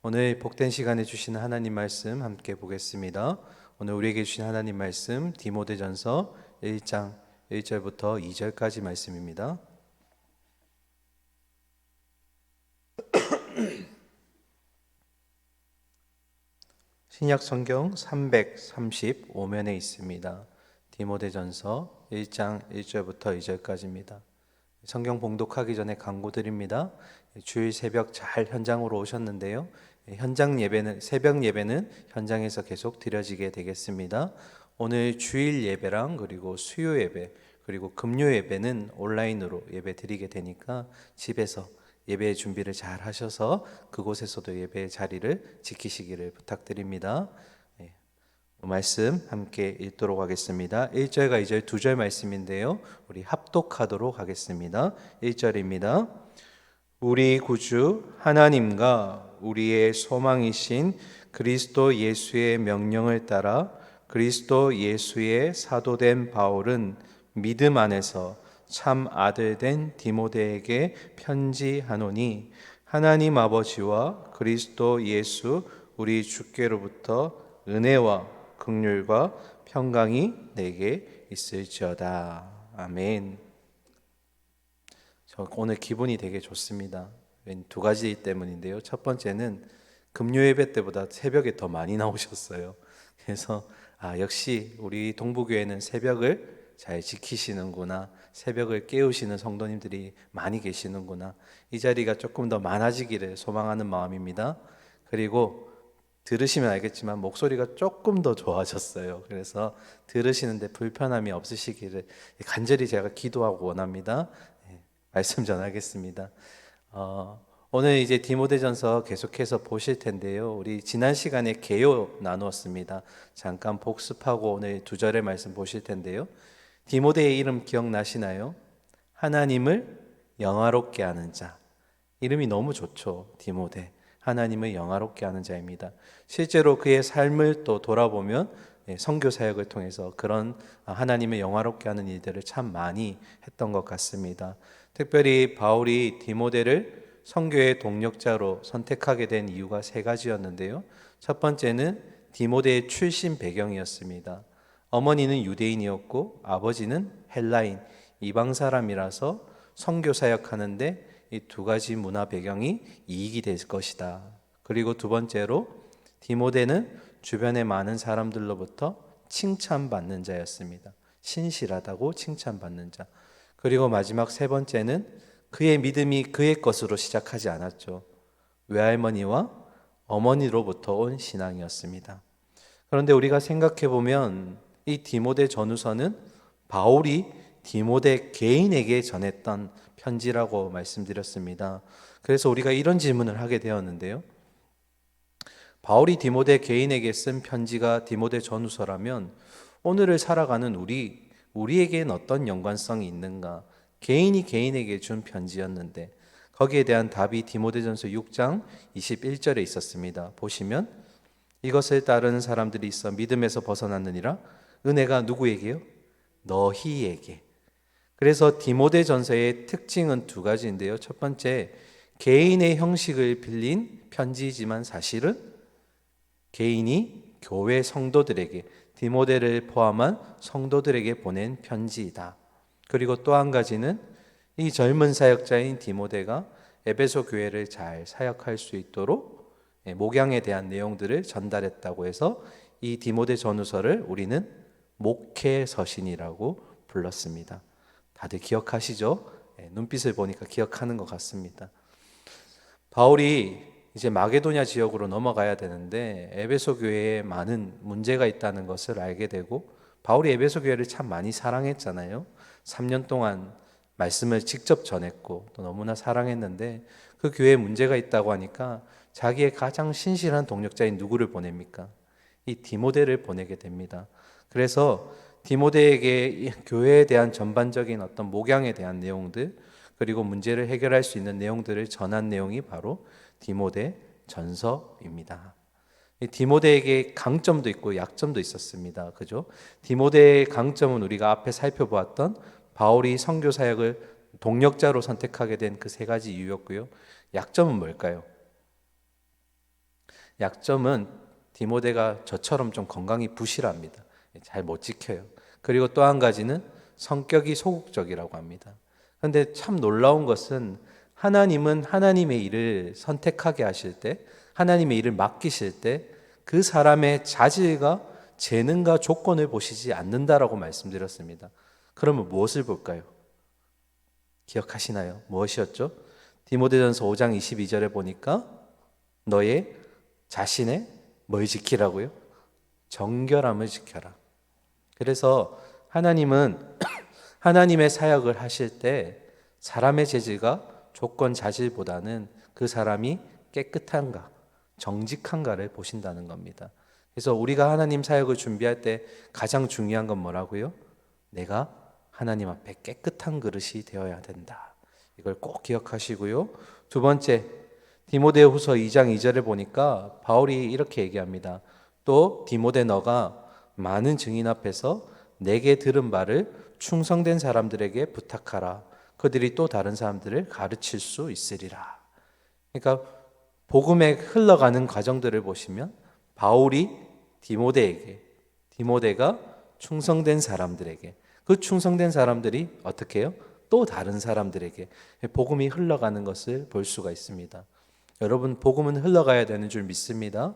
오늘 복된 시간에 주시는 하나님 말씀 함께 보겠습니다. 오늘 우리에게 주신 하나님 말씀 디모데전서 1장 1절부터 2절까지 말씀입니다. 신약 성경 335면에 있습니다. 디모데전서 1장 1절부터 2절까지입니다. 성경 봉독하기 전에 강구드립니다. 주일 새벽 잘 현장으로 오셨는데요. 현장 예배는 새벽 예배는 현장에서 계속 드려지게 되겠습니다. 오늘 주일 예배랑 그리고 수요 예배 그리고 금요 예배는 온라인으로 예배 드리게 되니까 집에서 예배 준비를 잘 하셔서 그곳에서도 예배 자리를 지키시기를 부탁드립니다. 말씀 함께 읽도록 하겠습니다. 1절과 2절 두 절 말씀인데요. 우리 합독하도록 하겠습니다. 1절입니다. 우리 구주 하나님과 우리의 소망이신 그리스도 예수의 명령을 따라 그리스도 예수의 사도된 바울은 믿음 안에서 참 아들된 디모데에게 편지하노니 하나님 아버지와 그리스도 예수 우리 주께로부터 은혜와 긍휼과 평강이 내게 있을지어다. 아멘. 저 오늘 기분이 되게 좋습니다. 두 가지 때문인데요. 첫 번째는 금요 예배 때보다 새벽에 더 많이 나오셨어요. 그래서 역시 우리 동부교회는 새벽을 잘 지키시는구나, 새벽을 깨우시는 성도님들이 많이 계시는구나, 이 자리가 조금 더 많아지기를 소망하는 마음입니다. 그리고 들으시면 알겠지만 목소리가 조금 더 좋아졌어요. 그래서 들으시는데 불편함이 없으시기를 간절히 제가 기도하고 원합니다. 말씀 전하겠습니다. 오늘 이제 디모데전서 계속해서 보실 텐데요. 우리 지난 시간에 개요 나누었습니다. 잠깐 복습하고 오늘 두 절의 말씀 보실 텐데요. 디모데의 이름 기억나시나요? 하나님을 영화롭게 하는 자. 이름이 너무 좋죠. 디모데. 하나님을 영화롭게 하는 자입니다. 실제로 그의 삶을 또 돌아보면 선교 사역을 통해서 그런 하나님을 영화롭게 하는 일들을 참 많이 했던 것 같습니다. 특별히 바울이 디모데를 선교의 동력자로 선택하게 된 이유가 세 가지였는데요. 첫 번째는 디모데의 출신 배경이었습니다. 어머니는 유대인이었고 아버지는 헬라인, 이방 사람이라서 선교 사역하는데 이 두 가지 문화 배경이 이익이 될 것이다. 그리고 두 번째로 디모데는 주변의 많은 사람들로부터 칭찬받는 자였습니다. 신실하다고 칭찬받는 자. 그리고 마지막 세 번째는 그의 믿음이 그의 것으로 시작하지 않았죠. 외할머니와 어머니로부터 온 신앙이었습니다. 그런데 우리가 생각해 보면 이 디모데 전후서는 바울이 디모데 개인에게 전했던 편지라고 말씀드렸습니다. 그래서 우리가 이런 질문을 하게 되었는데요. 바울이 디모데 개인에게 쓴 편지가 디모데 전후서라면 오늘을 살아가는 우리에게는 어떤 연관성이 있는가? 개인이 개인에게 준 편지였는데 거기에 대한 답이 디모데전서 6장 21절에 있었습니다. 보시면 이것을 따르는 사람들이 있어 믿음에서 벗어났느니라. 은혜가 누구에게요? 너희에게. 그래서 디모데전서의 특징은 두 가지인데요. 첫 번째, 개인의 형식을 빌린 편지이지만 사실은 개인이 교회 성도들에게, 디모데를 포함한 성도들에게 보낸 편지이다. 그리고 또 한 가지는 이 젊은 사역자인 디모데가 에베소 교회를 잘 사역할 수 있도록 목양에 대한 내용들을 전달했다고 해서 이 디모데 전후서를 우리는 목회서신이라고 불렀습니다. 다들 기억하시죠? 눈빛을 보니까 기억하는 것 같습니다. 바울이 이제 마게도냐 지역으로 넘어가야 되는데 에베소 교회에 많은 문제가 있다는 것을 알게 되고 바울이 에베소 교회를 참 많이 사랑했잖아요. 3년 동안 말씀을 직접 전했고 또 너무나 사랑했는데 그 교회에 문제가 있다고 하니까 자기의 가장 신실한 동력자인 누구를 보냅니까? 이 디모데를 보내게 됩니다. 그래서 디모데에게 교회에 대한 전반적인 어떤 목양에 대한 내용들 그리고 문제를 해결할 수 있는 내용들을 전한 내용이 바로 디모데 전서입니다. 디모데에게 강점도 있고 약점도 있었습니다. 그죠? 디모데의 강점은 우리가 앞에 살펴보았던 바울이 선교 사역을 동력자로 선택하게 된 그 세 가지 이유였고요. 약점은 뭘까요? 약점은 디모데가 저처럼 좀 건강이 부실합니다. 잘 못 지켜요. 그리고 또 한 가지는 성격이 소극적이라고 합니다. 그런데 참 놀라운 것은 하나님은 하나님의 일을 선택하게 하실 때, 하나님의 일을 맡기실 때 그 사람의 자질과 재능과 조건을 보시지 않는다라고 말씀드렸습니다. 그러면 무엇을 볼까요? 기억하시나요? 무엇이었죠? 디모데전서 5장 22절에 보니까 너의 자신의 뭘 지키라고요? 정결함을 지켜라. 그래서 하나님은 하나님의 사역을 하실 때 사람의 재질과 조건 자질보다는 그 사람이 깨끗한가, 정직한가를 보신다는 겁니다. 그래서 우리가 하나님 사역을 준비할 때 가장 중요한 건 뭐라고요? 내가 하나님 앞에 깨끗한 그릇이 되어야 된다. 이걸 꼭 기억하시고요. 두 번째, 디모데후서 2장 2절에 보니까 바울이 이렇게 얘기합니다. 또 디모데 너가 많은 증인 앞에서 내게 들은 바를 충성된 사람들에게 부탁하라. 그들이 또 다른 사람들을 가르칠 수 있으리라. 그러니까 복음에 흘러가는 과정들을 보시면 바울이 디모데에게, 디모데가 충성된 사람들에게, 그 충성된 사람들이 어떻게 해요? 또 다른 사람들에게 복음이 흘러가는 것을 볼 수가 있습니다. 여러분, 복음은 흘러가야 되는 줄 믿습니다.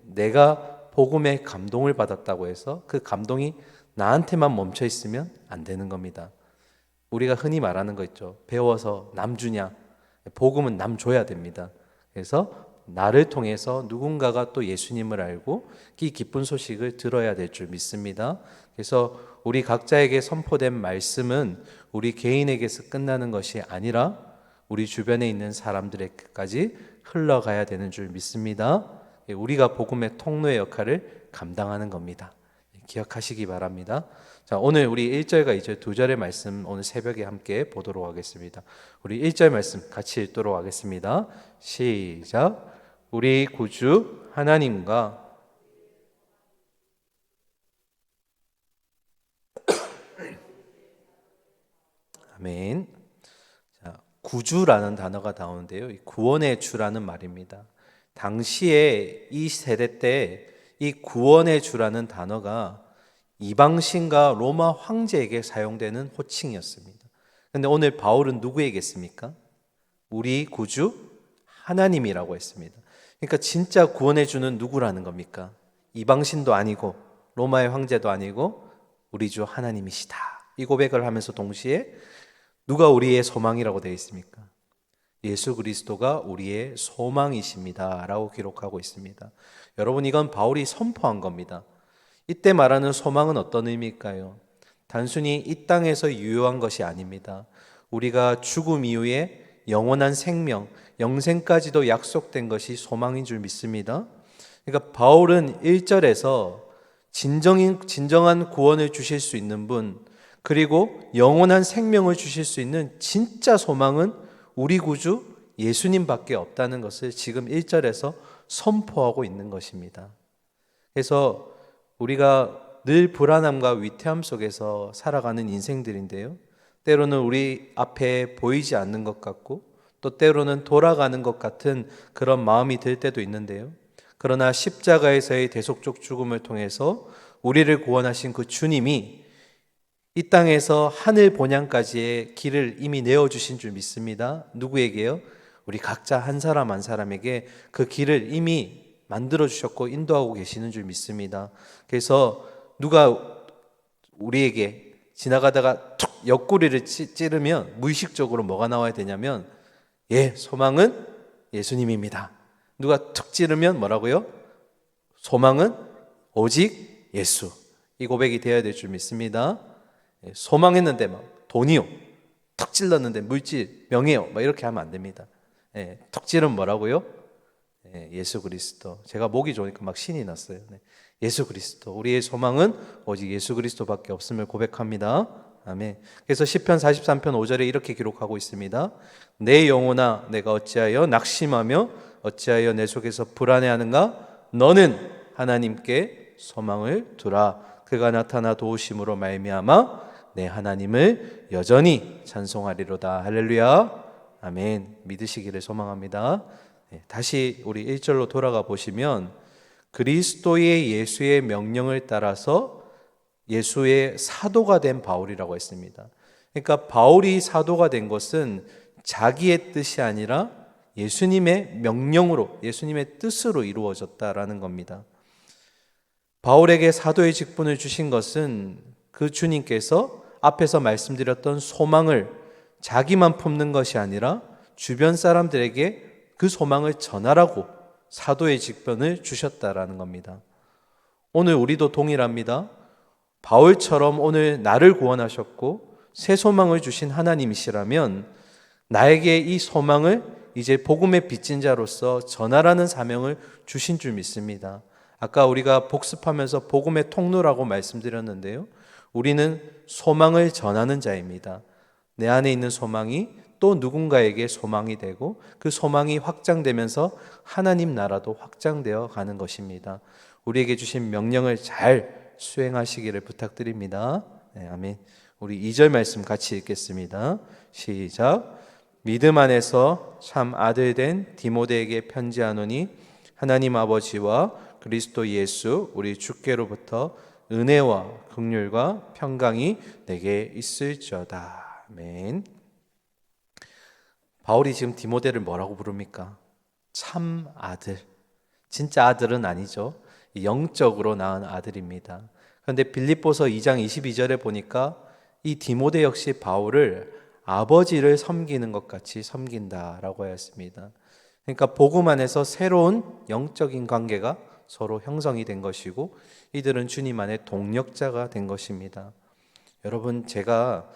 내가 복음에 감동을 받았다고 해서 그 감동이 나한테만 멈춰 있으면 안 되는 겁니다. 우리가 흔히 말하는 거 있죠. 배워서 남 주냐. 복음은 남 줘야 됩니다. 그래서 나를 통해서 누군가가 또 예수님을 알고 이 기쁜 소식을 들어야 될 줄 믿습니다. 그래서 우리 각자에게 선포된 말씀은 우리 개인에게서 끝나는 것이 아니라 우리 주변에 있는 사람들에게까지 흘러가야 되는 줄 믿습니다. 우리가 복음의 통로의 역할을 감당하는 겁니다. 기억하시기 바랍니다. 자, 오늘 우리 1절과 2절 두 절의 말씀 오늘 새벽에 함께 보도록 하겠습니다. 우리 1절 말씀 같이 읽도록 하겠습니다. 시작. 우리 구주 하나님과 아멘. 자, 구주라는 단어가 나오는데요. 구원의 주라는 말입니다. 당시에 이 세대 때 이 구원의 주라는 단어가 이방신과 로마 황제에게 사용되는 호칭이었습니다. 그런데 오늘 바울은 누구에게 했습니까? 우리 구주 하나님이라고 했습니다. 그러니까 진짜 구원해 주는 누구라는 겁니까? 이방신도 아니고 로마의 황제도 아니고 우리 주 하나님이시다. 이 고백을 하면서 동시에 누가 우리의 소망이라고 되어 있습니까? 예수 그리스도가 우리의 소망이십니다 라고 기록하고 있습니다. 여러분, 이건 바울이 선포한 겁니다. 이때 말하는 소망은 어떤 의미일까요? 단순히 이 땅에서 유효한 것이 아닙니다. 우리가 죽음 이후에 영원한 생명, 영생까지도 약속된 것이 소망인 줄 믿습니다. 그러니까 바울은 1절에서 진정한 구원을 주실 수 있는 분, 그리고 영원한 생명을 주실 수 있는 진짜 소망은 우리 구주 예수님밖에 없다는 것을 지금 1절에서 선포하고 있는 것입니다. 그래서 우리가 늘 불안함과 위태함 속에서 살아가는 인생들인데요. 때로는 우리 앞에 보이지 않는 것 같고 또 때로는 돌아가는 것 같은 그런 마음이 들 때도 있는데요. 그러나 십자가에서의 대속적 죽음을 통해서 우리를 구원하신 그 주님이 이 땅에서 하늘 본향까지의 길을 이미 내어주신 줄 믿습니다. 누구에게요? 우리 각자 한 사람 한 사람에게 그 길을 이미 만들어주셨고 인도하고 계시는 줄 믿습니다. 그래서 누가 우리에게 지나가다가 툭 옆구리를 찌르면 무의식적으로 뭐가 나와야 되냐면 소망은 예수님입니다. 누가 툭 찌르면 뭐라고요? 소망은 오직 예수. 이 고백이 되어야 될 줄 믿습니다. 소망했는데 막 돈이요, 턱 찔렀는데 물질, 명예요, 막 이렇게 하면 안 됩니다. 턱 찌르면 뭐라고요? 예수 그리스도. 제가 목이 좋으니까 막 신이 났어요. 예수 그리스도. 우리의 소망은 오직 예수 그리스도밖에 없음을 고백합니다. 아멘. 그래서 시편 43편 5절에 이렇게 기록하고 있습니다. 내 영혼아, 내가 어찌하여 낙심하며 어찌하여 내 속에서 불안해하는가? 너는 하나님께 소망을 두라. 그가 나타나 도우심으로 말미암아 내 하나님을 여전히 찬송하리로다. 할렐루야. 아멘. 믿으시기를 소망합니다. 다시 우리 1절로 돌아가 보시면 그리스도의 예수의 명령을 따라서 예수의 사도가 된 바울이라고 했습니다. 그러니까 바울이 사도가 된 것은 자기의 뜻이 아니라 예수님의 명령으로, 예수님의 뜻으로 이루어졌다라는 겁니다. 바울에게 사도의 직분을 주신 것은 그 주님께서 앞에서 말씀드렸던 소망을 자기만 품는 것이 아니라 주변 사람들에게 그 소망을 전하라고 사도의 직분을 주셨다라는 겁니다. 오늘 우리도 동일합니다. 바울처럼 오늘 나를 구원하셨고 새 소망을 주신 하나님이시라면 나에게 이 소망을 이제 복음의 빚진 자로서 전하라는 사명을 주신 줄 믿습니다. 아까 우리가 복습하면서 복음의 통로라고 말씀드렸는데요. 우리는 소망을 전하는 자입니다. 내 안에 있는 소망이 또 누군가에게 소망이 되고 그 소망이 확장되면서 하나님 나라도 확장되어 가는 것입니다. 우리에게 주신 명령을 잘 수행하시기를 부탁드립니다. 네, 아멘. 우리 2절 말씀 같이 읽겠습니다. 시작. 믿음 안에서 참 아들 된 디모데에게 편지하노니 하나님 아버지와 그리스도 예수 우리 주께로부터 은혜와 긍휼과 평강이 내게 있을지어다. 아멘. 바울이 지금 디모데를 뭐라고 부릅니까? 참 아들. 진짜 아들은 아니죠. 영적으로 낳은 아들입니다. 그런데 빌립보서 2장 22절에 보니까 이 디모데 역시 바울을 아버지를 섬기는 것 같이 섬긴다라고 하였습니다. 그러니까 복음 안에서 새로운 영적인 관계가 서로 형성이 된 것이고 이들은 주님 안에 동력자가 된 것입니다. 여러분, 제가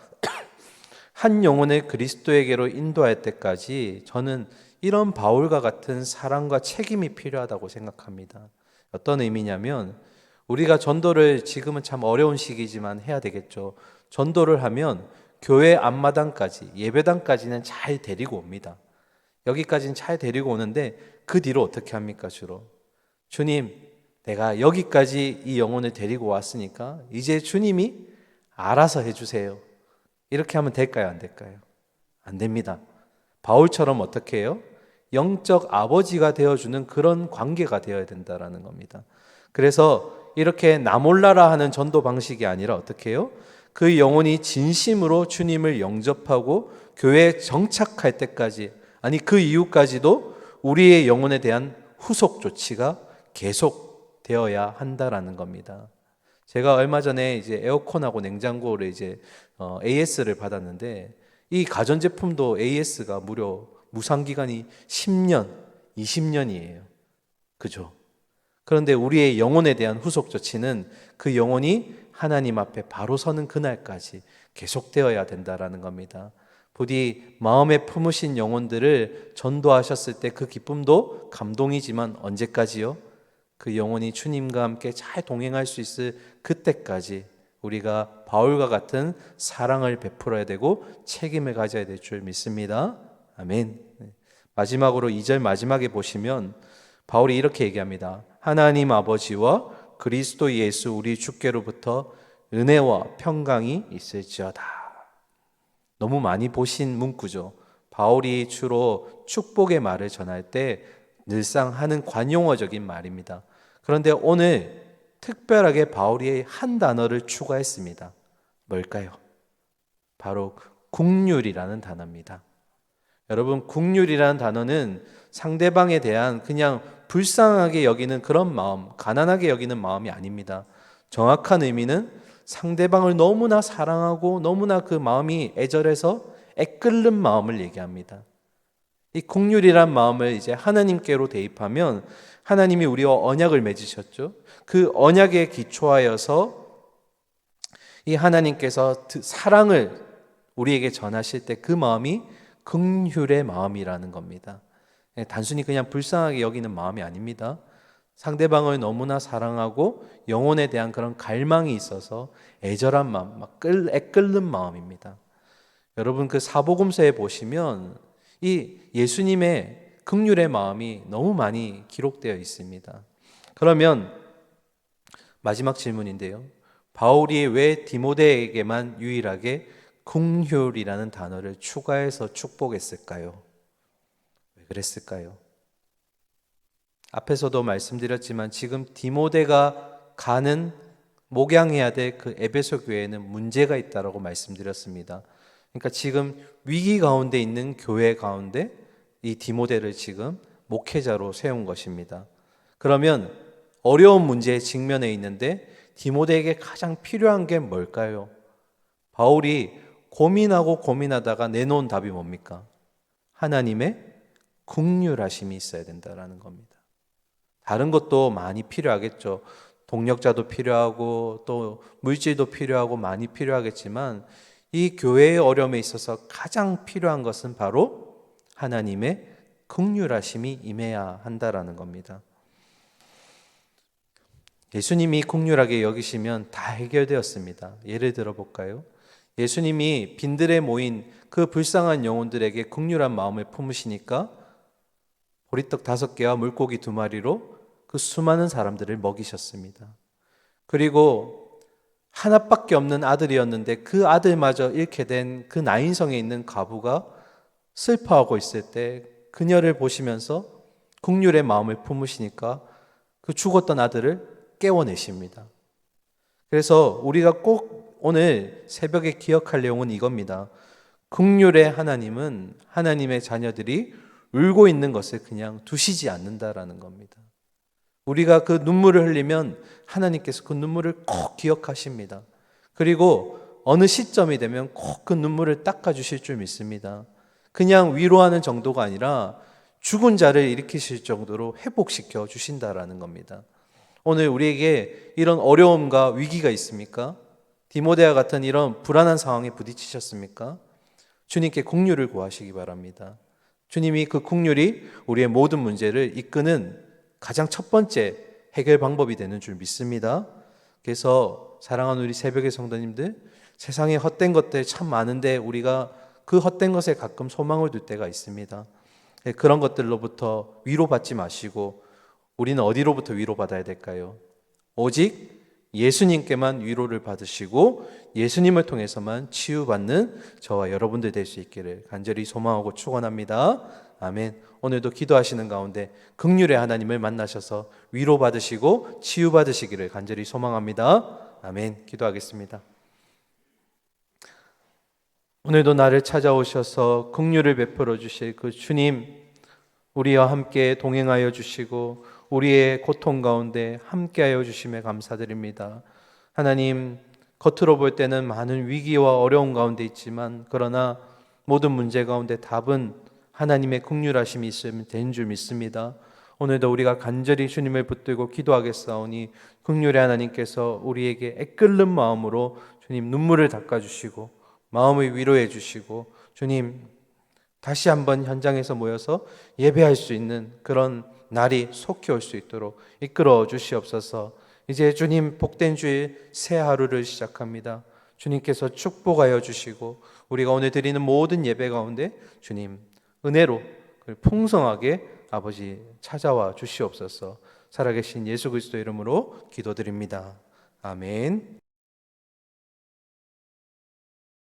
한 영혼을 그리스도에게로 인도할 때까지 저는 이런 바울과 같은 사랑과 책임이 필요하다고 생각합니다. 어떤 의미냐면 우리가 전도를 지금은 참 어려운 시기지만 해야 되겠죠. 전도를 하면 교회 앞마당까지 예배당까지는 잘 데리고 옵니다. 여기까지는 잘 데리고 오는데 그 뒤로 어떻게 합니까? 주로 주님, 내가 여기까지 이 영혼을 데리고 왔으니까 이제 주님이 알아서 해주세요. 이렇게 하면 될까요? 안 될까요? 안 됩니다. 바울처럼 어떻게 해요? 영적 아버지가 되어주는 그런 관계가 되어야 된다는 겁니다. 그래서 이렇게 나 몰라라 하는 전도 방식이 아니라 어떻게 해요? 그 영혼이 진심으로 주님을 영접하고 교회에 정착할 때까지, 아니 그 이후까지도 우리의 영혼에 대한 후속 조치가 계속 되어야 한다라는 겁니다. 제가 얼마 전에 이제 에어컨하고 냉장고를 이제 AS를 받았는데 이 가전제품도 AS가 무려 무상기간이 10년, 20년이에요. 그죠? 그런데 우리의 영혼에 대한 후속 조치는 그 영혼이 하나님 앞에 바로 서는 그날까지 계속되어야 된다라는 겁니다. 부디 마음에 품으신 영혼들을 전도하셨을 때 그 기쁨도 감동이지만 언제까지요? 그 영혼이 주님과 함께 잘 동행할 수 있을 그때까지 우리가 바울과 같은 사랑을 베풀어야 되고 책임을 가져야 될 줄 믿습니다. 아멘. 마지막으로 2절 마지막에 보시면 바울이 이렇게 얘기합니다. 하나님 아버지와 그리스도 예수 우리 주께로부터 은혜와 평강이 있을지어다. 너무 많이 보신 문구죠. 바울이 주로 축복의 말을 전할 때 늘상 하는 관용어적인 말입니다. 그런데 오늘 특별하게 바울이 한 단어를 추가했습니다. 뭘까요? 바로 긍휼이라는 단어입니다. 여러분, 긍휼이라는 단어는 상대방에 대한 그냥 불쌍하게 여기는 그런 마음, 가난하게 여기는 마음이 아닙니다. 정확한 의미는 상대방을 너무나 사랑하고 너무나 그 마음이 애절해서 애끓는 마음을 얘기합니다. 이 긍휼이란 마음을 이제 하나님께로 대입하면 하나님이 우리와 언약을 맺으셨죠. 그 언약에 기초하여서 이 하나님께서 사랑을 우리에게 전하실 때 그 마음이 긍휼의 마음이라는 겁니다. 단순히 그냥 불쌍하게 여기는 마음이 아닙니다. 상대방을 너무나 사랑하고 영혼에 대한 그런 갈망이 있어서 애절한 마음, 애끓는 마음입니다. 여러분, 그 사복음서에 보시면 이 예수님의 긍휼의 마음이 너무 많이 기록되어 있습니다. 그러면 마지막 질문인데요. 바울이 왜 디모데에게만 유일하게 긍휼이라는 단어를 추가해서 축복했을까요? 왜 그랬을까요? 앞에서도 말씀드렸지만 지금 디모데가 가는 목양해야 될 그 에베소 교회에는 문제가 있다라고 말씀드렸습니다. 그러니까 지금 위기 가운데 있는 교회 가운데 이 디모데를 지금 목회자로 세운 것입니다. 그러면 어려운 문제에 직면해 있는데 디모데에게 가장 필요한 게 뭘까요? 바울이 고민하고 고민하다가 내놓은 답이 뭡니까? 하나님의 긍휼하심이 있어야 된다라는 겁니다. 다른 것도 많이 필요하겠죠. 동력자도 필요하고 또 물질도 필요하고 많이 필요하겠지만 이 교회의 어려움에 있어서 가장 필요한 것은 바로 하나님의 긍휼하심이 임해야 한다라는 겁니다. 예수님이 긍휼하게 여기시면 다 해결되었습니다. 예를 들어 볼까요? 예수님이 빈들에 모인 그 불쌍한 영혼들에게 긍휼한 마음을 품으시니까 보리떡 5개와 물고기 2마리로 그 수많은 사람들을 먹이셨습니다. 그리고 하나밖에 없는 아들이었는데 그 아들마저 잃게 된 그 나인성에 있는 과부가 슬퍼하고 있을 때 그녀를 보시면서 긍휼의 마음을 품으시니까 그 죽었던 아들을 깨워내십니다. 그래서 우리가 꼭 오늘 새벽에 기억할 내용은 이겁니다. 긍휼의 하나님은 하나님의 자녀들이 울고 있는 것을 그냥 두시지 않는다라는 겁니다. 우리가 그 눈물을 흘리면 하나님께서 그 눈물을 꼭 기억하십니다. 그리고 어느 시점이 되면 꼭 그 눈물을 닦아주실 줄 믿습니다. 그냥 위로하는 정도가 아니라 죽은 자를 일으키실 정도로 회복시켜 주신다라는 겁니다. 오늘 우리에게 이런 어려움과 위기가 있습니까? 디모데와 같은 이런 불안한 상황에 부딪히셨습니까? 주님께 긍휼을 구하시기 바랍니다. 주님이 그 긍휼이 우리의 모든 문제를 이끄는 가장 첫 번째 해결 방법이 되는 줄 믿습니다. 그래서 사랑하는 우리 새벽의 성도님들, 세상에 헛된 것들 참 많은데 우리가 그 헛된 것에 가끔 소망을 둘 때가 있습니다. 그런 것들로부터 위로받지 마시고 우리는 어디로부터 위로받아야 될까요? 오직 예수님께만 위로를 받으시고 예수님을 통해서만 치유받는 저와 여러분들 될 수 있기를 간절히 소망하고 축원합니다. 아멘. 오늘도 기도하시는 가운데 긍휼의 하나님을 만나셔서 위로받으시고 치유받으시기를 간절히 소망합니다. 아멘. 기도하겠습니다. 오늘도 나를 찾아오셔서 긍휼을 베풀어 주실 그 주님, 우리와 함께 동행하여 주시고 우리의 고통 가운데 함께하여 주심에 감사드립니다. 하나님, 겉으로 볼 때는 많은 위기와 어려움 가운데 있지만 그러나 모든 문제 가운데 답은 하나님의 긍휼하심이 있으면 된 줄 믿습니다. 오늘도 우리가 간절히 주님을 붙들고 기도하겠사오니 긍휼의 하나님께서 우리에게 애끓는 마음으로 주님 눈물을 닦아주시고 마음을 위로해 주시고 주님 다시 한번 현장에서 모여서 예배할 수 있는 그런 날이 속히 올 수 있도록 이끌어 주시옵소서. 이제 주님 복된 주일 새 하루를 시작합니다. 주님께서 축복하여 주시고 우리가 오늘 드리는 모든 예배 가운데 주님 은혜로 풍성하게 아버지 찾아와 주시옵소서. 살아계신 예수 그리스도 이름으로 기도드립니다. 아멘.